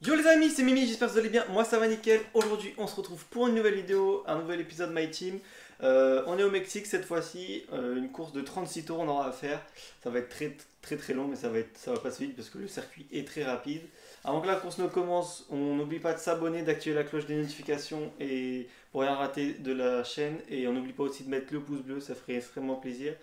Yo les amis, c'est Mimi, j'espère que vous allez bien, moi ça va nickel. Aujourd'hui on se retrouve pour une nouvelle vidéo, un nouvel épisode My Team. On est au Mexique cette fois-ci, une course de 36 tours on aura à faire. Ça va être très long mais ça va passer vite parce que le circuit est très rapide. Avant que la course ne commence, on n'oublie pas de s'abonner, d'activer la cloche des notifications et pour rien rater de la chaîne. Et on n'oublie pas aussi de mettre le pouce bleu, ça ferait extrêmement plaisir.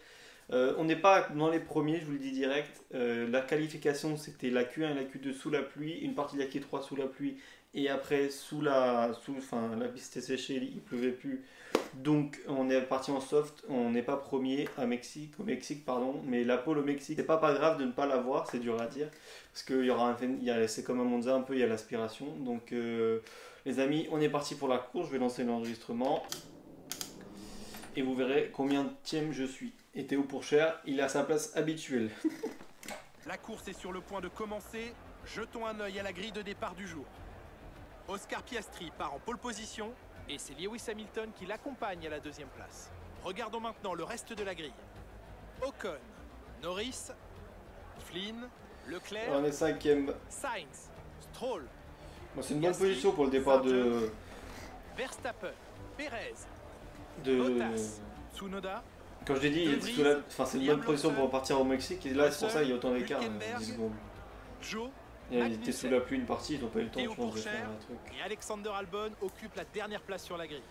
On n'est pas dans les premiers, je vous le dis direct. La qualification, c'était la Q1 et la Q2 sous la pluie, une partie de la Q3 sous la pluie, et après la piste était séchée, il pleuvait plus. Donc on est parti en soft, on n'est pas premier au Mexique, pardon, mais la pole au Mexique, c'est pas grave de ne pas l'avoir, c'est dur à dire, parce que c'est comme à Monza un peu, il y a l'aspiration. Donc les amis, on est parti pour la course, je vais lancer l'enregistrement. Et vous verrez combien de tième je suis. Et Théo Pourchère, il est à sa place habituelle. La course est sur le point de commencer. Jetons un œil à la grille de départ du jour. Oscar Piastri part en pole position et c'est Lewis Hamilton qui l'accompagne à la deuxième place. Regardons maintenant le reste de la grille. Ocon, Norris, Flynn, Leclerc, On est cinquième. Sainz, Stroll. Bon, c'est une bonne position pour le départ de Verstappen, Perez, Bottas, Tsunoda. Quand je l'ai dit, c'est une bonne position pour partir au Mexique. Et là, c'est pour ça qu'il y a autant d'écart. Joe, il était sous la pluie une partie, ils n'ont pas eu le temps, je pense, de faire un truc. Et Alexander Albon occupe la dernière place sur la grille.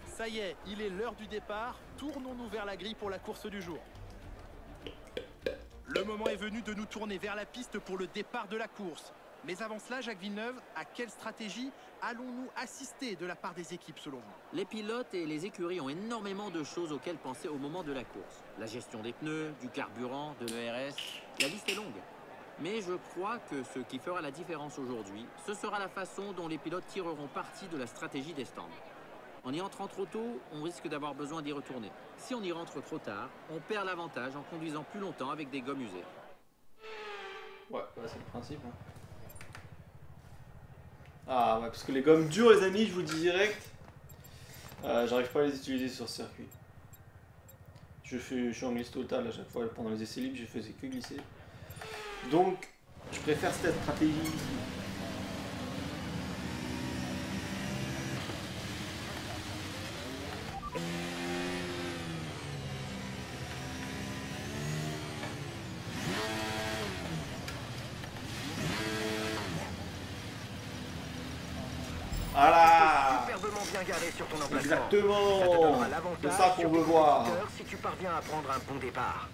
Ça y est, il est l'heure du départ. Tournons-nous vers la grille pour la course du jour. Le moment est venu de nous tourner vers la piste pour le départ de la course. Mais avant cela, Jacques Villeneuve, à quelle stratégie allons-nous assister de la part des équipes selon vous? Les pilotes et les écuries ont énormément de choses auxquelles penser au moment de la course. La gestion des pneus, du carburant, de l'ERS, la liste est longue. Mais je crois que ce qui fera la différence aujourd'hui, ce sera la façon dont les pilotes tireront parti de la stratégie des stands. En y entrant trop tôt, on risque d'avoir besoin d'y retourner. Si on y rentre trop tard, on perd l'avantage en conduisant plus longtemps avec des gommes usées. Ouais, c'est le principe. Hein. Ah ouais, parce que les gommes dures, les amis, je vous le dis direct, j'arrive pas à les utiliser sur ce circuit. Je suis en glisse totale à chaque fois, pendant les essais libres, je faisais que glisser. Donc, je préfère cette stratégie ici. Voilà. Superbement bien garé sur ton emplacement. Exactement. C'est ça qu'on veut voir. Si tu parviens à prendre un bon départ.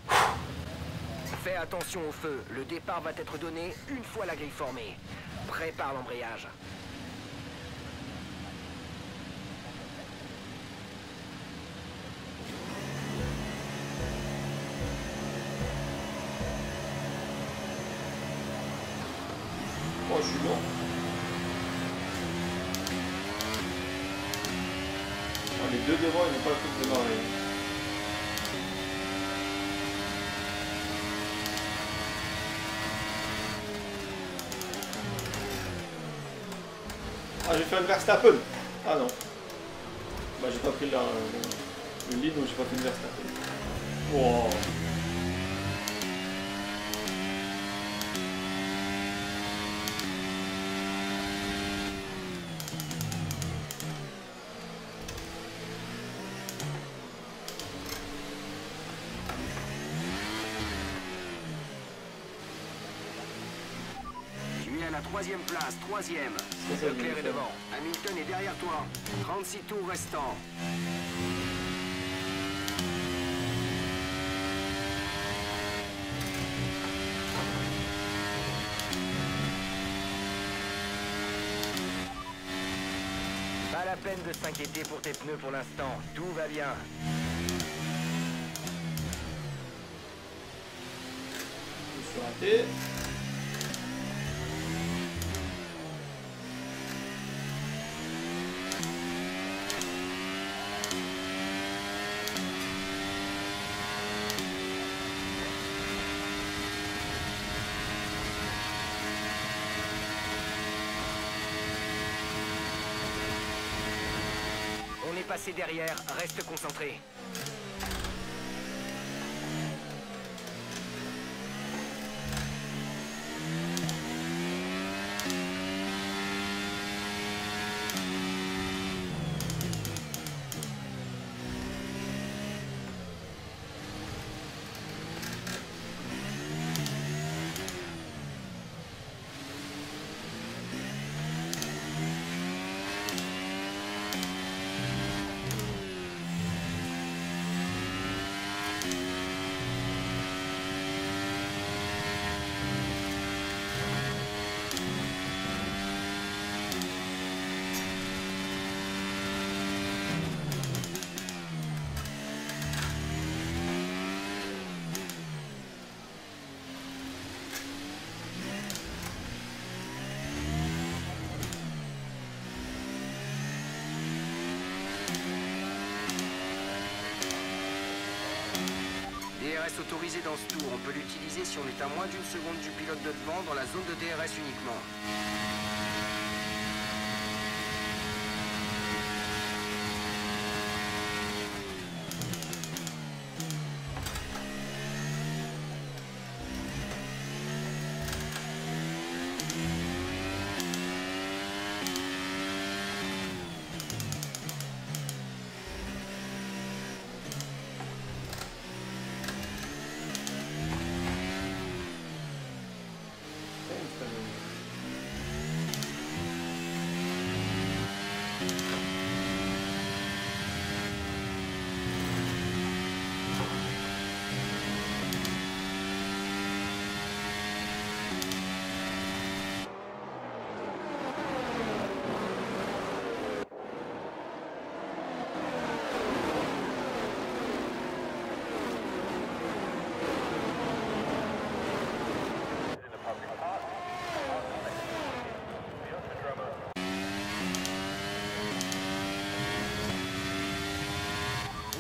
Fais attention au feu. Le départ va être donné une fois la grille formée. Prépare l'embrayage. Oh, je suis bon. Les deux devant, ils n'ont pas le coup de démarrer. Ah, j'ai fait un Verstappen. Ah non. Bah, j'ai pas pris le lead, donc j'ai pas fait une Verstappen. Wow. La troisième place, troisième. Leclerc est devant. Hamilton est derrière toi. 36 tours restants. Pas la peine de s'inquiéter pour tes pneus pour l'instant. Tout va bien. Je suis raté. On est passé derrière, reste concentré. DRS autorisé dans ce tour. On peut l'utiliser si on est à moins d'une seconde du pilote de devant dans la zone de DRS uniquement.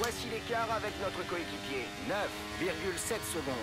Voici l'écart avec notre coéquipier, 9,7 secondes.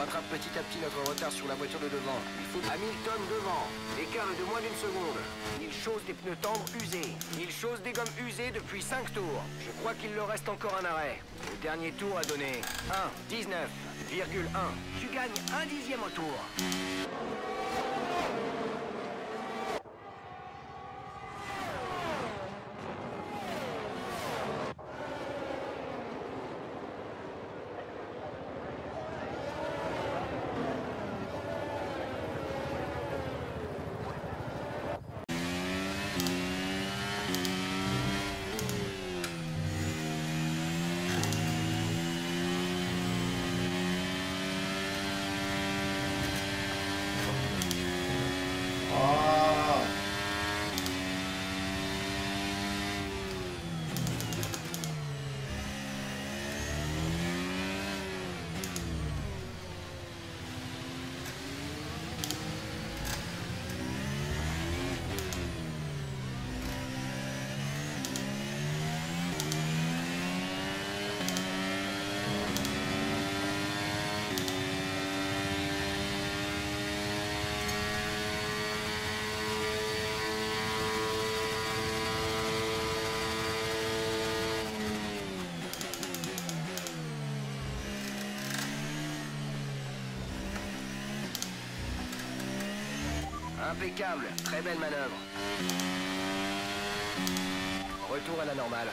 rattrape petit à petit notre retard sur la voiture de devant. Il faut Hamilton devant. L'écart est de moins d'une seconde. Il chausse des pneus tendres usés. Il chausse des gommes usées depuis 5 tours. Je crois qu'il leur reste encore un arrêt. Le dernier tour a donné 1,19,1. Tu gagnes un dixième au tour. Impeccable, très belle manœuvre. Retour à la normale.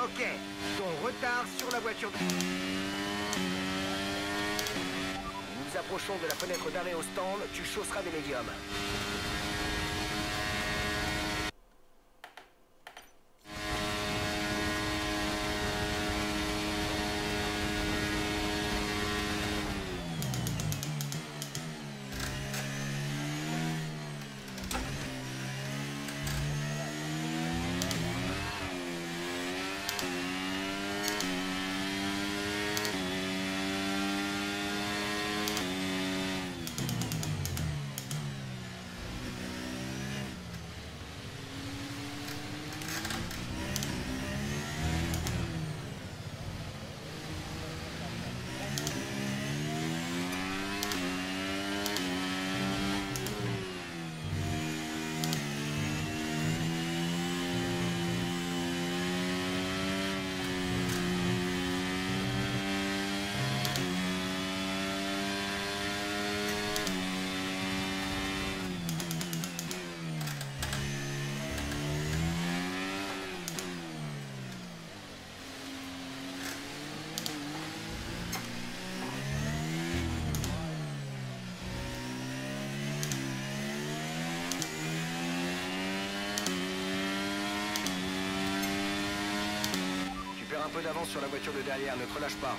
Ok, ton retard sur la voiture de... Nous approchons de la fenêtre d'arrêt au stand, tu chausseras des médiums. Un peu d'avance sur la voiture de derrière, ne te relâche pas.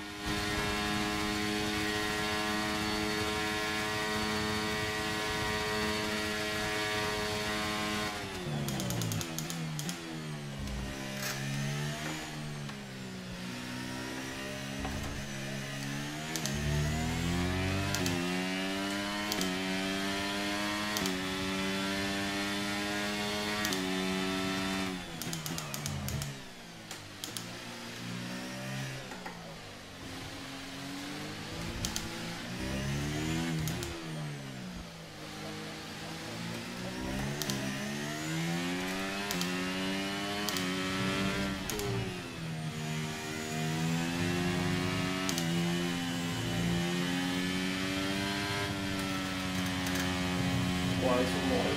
Ils sont morts.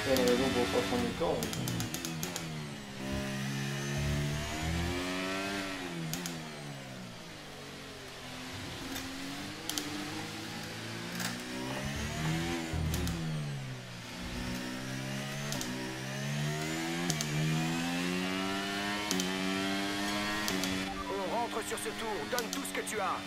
Il y a une raison pour pas prendre le corps. On rentre sur ce tour, donne tout ce que tu as.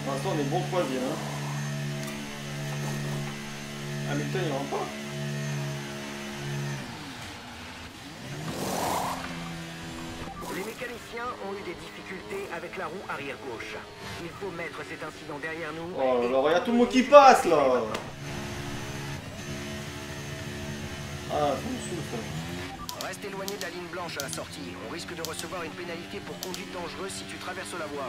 Pour l'instant on est bon troisième. Hein. Hamilton il rentre pas. Les mécaniciens ont eu des difficultés avec la roue arrière gauche. Il faut mettre cet incident derrière nous. Oh là là, regarde tout le monde qui passe là. Ah, ça me saoule ça. Reste éloigné de la ligne blanche à la sortie. On risque de recevoir une pénalité pour conduite dangereuse si tu traverses la voie.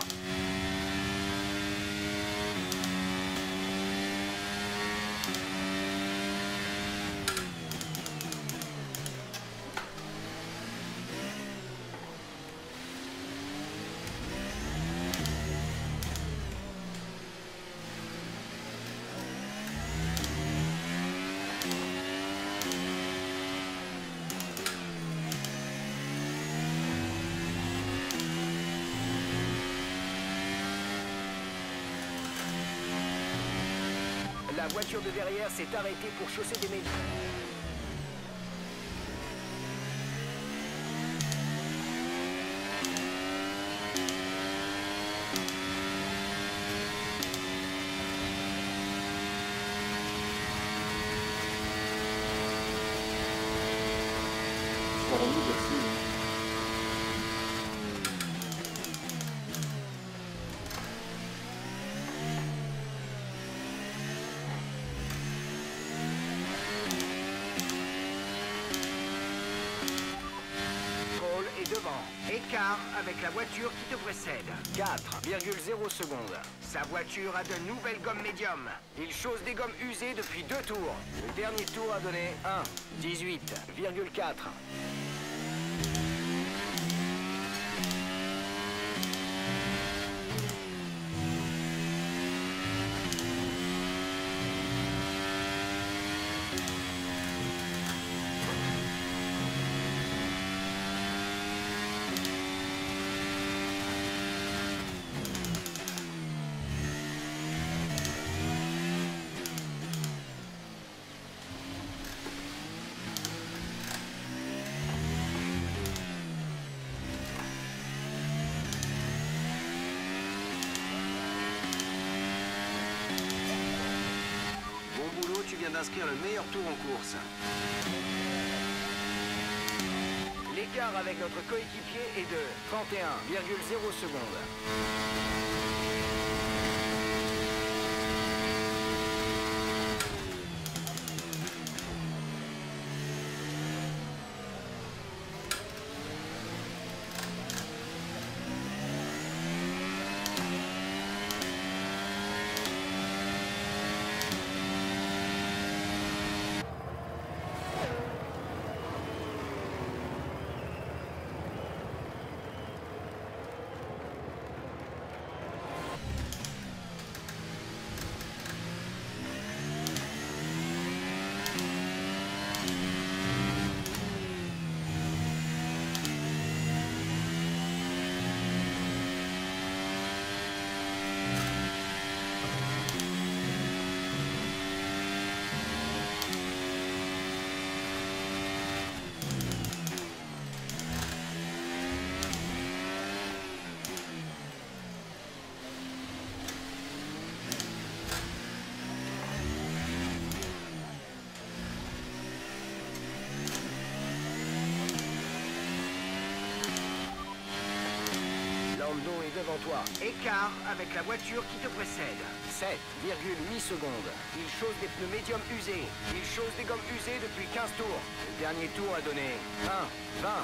La voiture de derrière s'est arrêtée pour chausser des médiums. Devant. Écart avec la voiture qui te précède. 4,0 secondes. Sa voiture a de nouvelles gommes médium. Il chausse des gommes usées depuis 2 tours. Le dernier tour a donné 1,18,4. Tu viens d'inscrire le meilleur tour en course. L'écart avec notre coéquipier est de 31,0 secondes. Lando est devant toi. Écart avec la voiture qui te précède. 7,8 secondes. Il chausse des pneus médium usés. Il chausse des gommes usées depuis 15 tours. Le dernier tour a donné 20,2.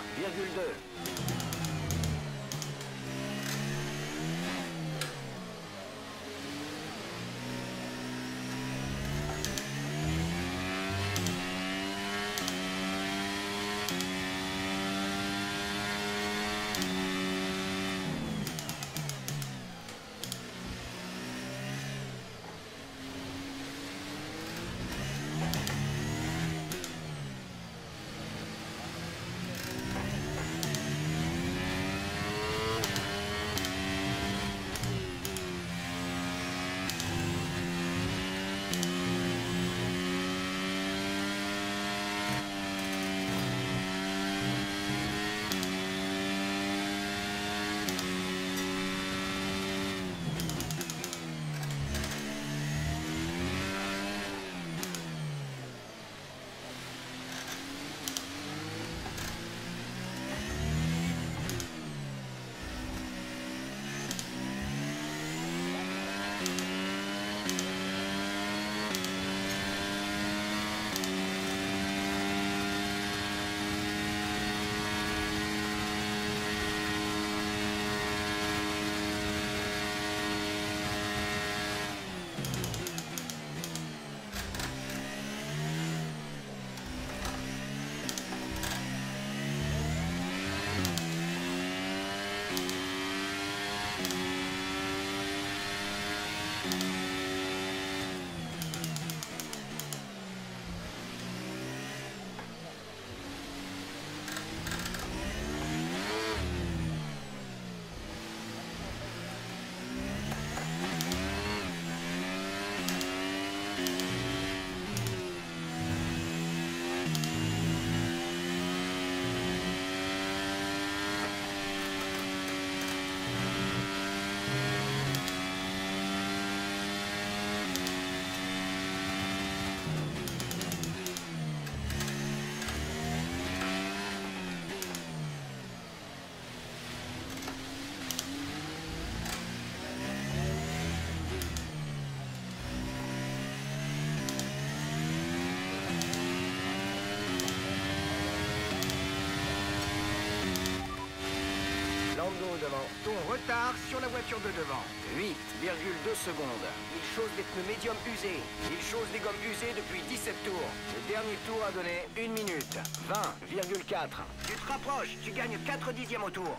devant. Ton retard sur la voiture de devant. 8,2 secondes. Il chose des pneus médium usés. Il chose des gommes usées depuis 17 tours. Le dernier tour a donné 1 minute. 20,4. Tu te rapproches, tu gagnes 4 dixièmes au tour.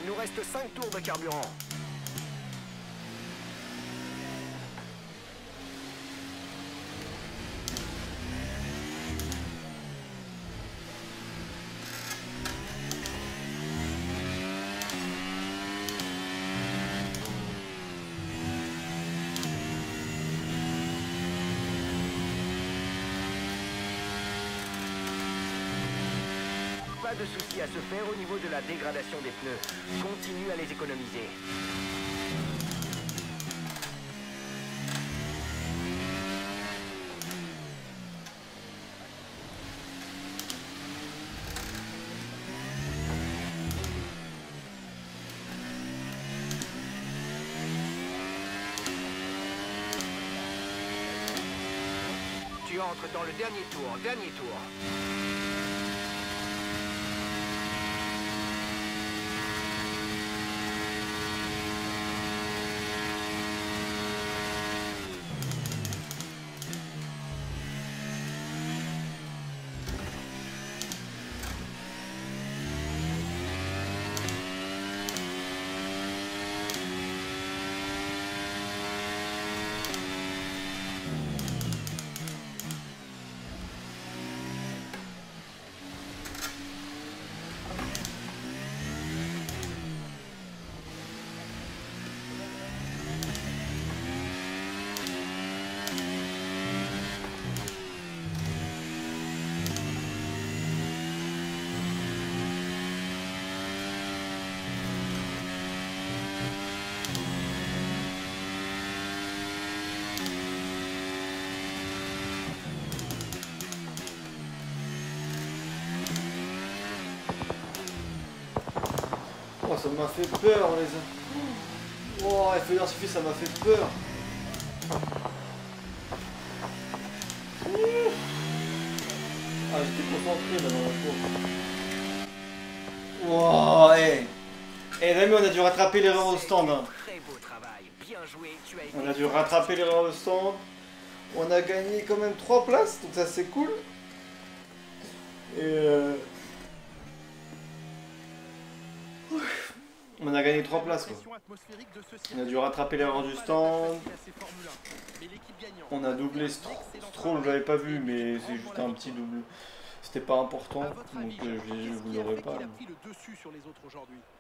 Il nous reste 5 tours de carburant. Pas de souci à se faire au niveau de la dégradation des pneus. Continue à les économiser. Tu entres dans le dernier tour, dernier tour. Oh, ça m'a fait peur, les gars. Oh, F d'artifice, ça m'a fait peur. Ah, j'étais concentré là dans la course. Wow, hey. Eh, les amis, on a dû rattraper l'erreur au stand. Hein. Très beau travail. Bien joué. Tu as été... On a dû rattraper l'erreur au stand. On a gagné quand même 3 places, donc ça c'est cool. Et on a gagné 3 places quoi. On a dû rattraper l'erreur du stand. On a doublé Stroll, je l'avais pas vu, mais c'est juste un petit double. C'était pas important, donc je vous l'aurais pas.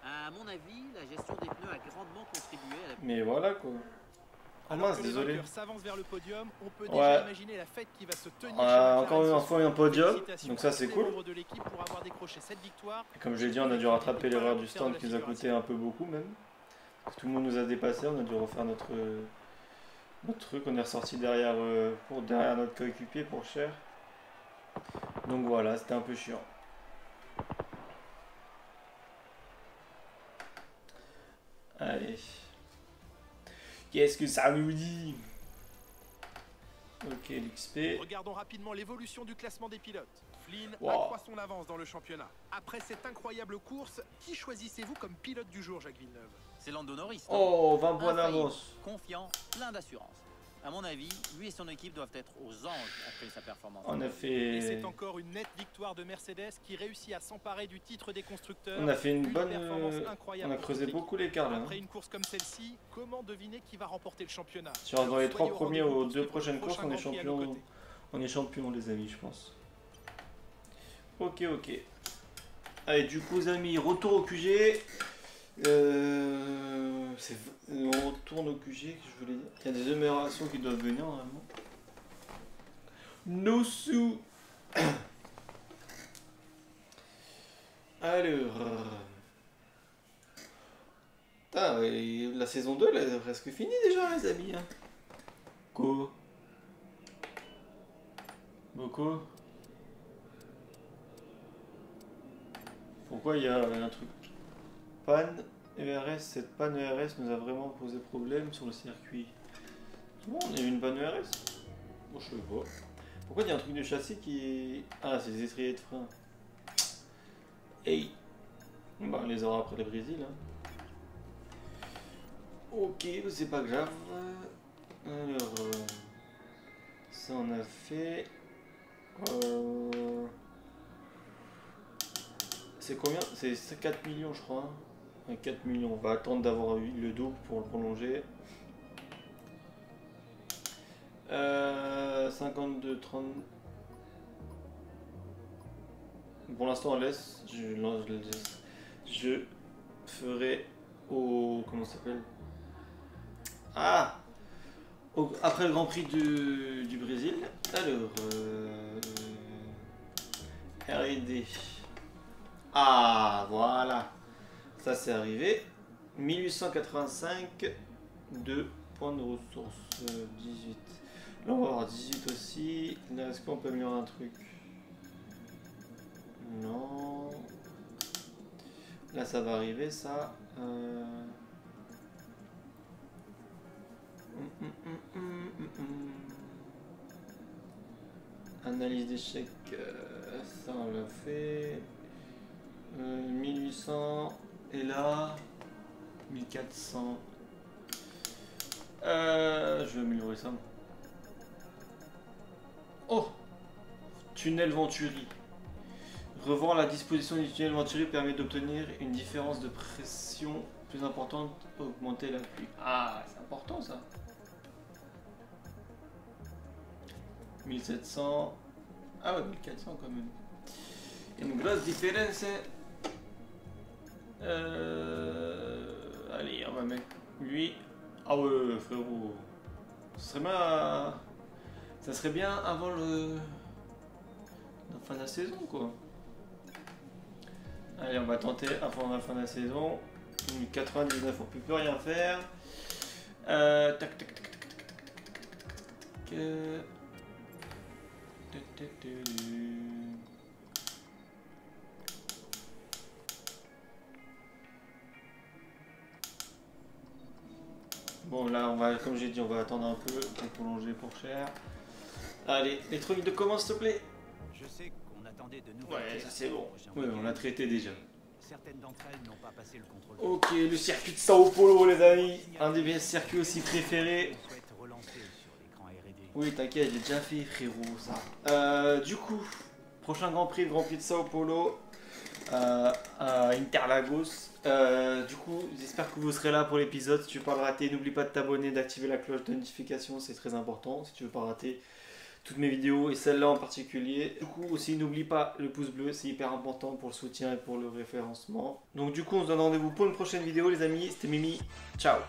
À mon avis, la gestion des pneus a grandement contribué à la... Mais voilà quoi. Ah mince, désolé. Ouais. Encore une fois un podium, donc ça c'est cool. Et comme je l'ai dit, on a dû rattraper l'erreur du stand qui nous a coûté un peu beaucoup même. Tout le monde nous a dépassé, on a dû refaire notre truc, on est ressorti derrière, derrière notre coéquipier pour Cher. Donc voilà, c'était un peu chiant. Allez. Qu'est-ce que ça nous dit? Ok, l'XP. Regardons rapidement l'évolution du classement des pilotes. Flynn accroît son avance dans le championnat. Après cette incroyable course, qui choisissez-vous comme pilote du jour, Jacques Villeneuve? C'est Lando Norris. Oh, 20 points d'avance. Confiant, plein d'assurance. À mon avis, lui et son équipe doivent être aux anges après sa performance. On a Et fait... c'est encore une nette victoire de Mercedes qui réussit à s'emparer du titre des constructeurs. On a fait une bonne... performance incroyable On a creusé beaucoup l'écart là. Après une course comme celle-ci, comment deviner qui va remporter le championnat? Si on reste dans les 3 premiers aux 2 prochaines courses, on est champion. On est champion les amis, je pense. Ok, ok. Allez, du coup les amis, retour au QG. On retourne au QG que je voulais dire. Il y a des améliorations qui doivent venir normalement. No sous. Alors. Putain, la saison 2 elle est presque finie déjà les amis. Hein. Quoi? Beaucoup. Pourquoi il y a un truc? Panne ERS, cette panne ERS nous a vraiment posé problème sur le circuit. Bon, on a eu une bonne ERS. Bon, je sais pas. Pourquoi il y a un truc de châssis qui est... Ah, c'est les étriers de frein. Hey. Bah, on les aura après le Brésil. Hein. Ok, c'est pas grave. Alors... ça on a fait... c'est combien? C'est 4 millions je crois. 4 millions. On va attendre d'avoir eu le double pour le prolonger. 52, 30... Pour l'instant on laisse. Je ferai au... Comment ça s'appelle? Ah, après le Grand Prix du Brésil. Alors... R&D. Ah, voilà. Ça c'est arrivé. 1885. 2 points de ressources. 18. Là on va avoir 18 aussi. Là est-ce qu'on peut améliorer un truc? Non. Là ça va arriver ça. Analyse d'échecs. Ça on l'a fait. 1800. Et là 1400. Je vais améliorer ça. Oh, tunnel Venturi. Revoir la disposition du tunnel Venturi permet d'obtenir une différence de pression plus importante, augmenter l'appui. Ah, c'est important ça. 1700. Ah ouais, 1400 quand même. Une grosse différence. Allez, on va mettre lui. Ah ouais, frérot. Ça serait bien avant la fin de la saison, quoi. Allez, on va tenter avant la fin de la saison. 99, on peut plus rien faire. Tac, tac, tac, tac, tac, tac, tac, tac, tac. Bon là on va, comme j'ai dit, on va attendre un peu pour prolonger pour cher. Allez, les trucs de commande s'il te plaît. Je sais qu'on attendait de nouveau. Ouais, ça c'est bon. Oui, on l'a traité déjà. Certaines d'entre elles n'ont pas passé le contrôle. Ok, le circuit de Sao Paulo les amis. Un des meilleurs circuits aussi préférés. On souhaite relancer sur l'écran R&D. Oui, t'inquiète, j'ai déjà fait frérot ça. Du coup, prochain Grand Prix, le Grand Prix de Sao Paulo. À Interlagos. Du coup, j'espère que vous serez là pour l'épisode. Si tu veux pas le rater, n'oublie pas de t'abonner, d'activer la cloche de notification, c'est très important si tu veux pas rater toutes mes vidéos et celle-là en particulier. Du coup aussi, n'oublie pas le pouce bleu, c'est hyper important pour le soutien et pour le référencement. Donc du coup, on se donne rendez-vous pour une prochaine vidéo les amis. C'était Mimi, ciao.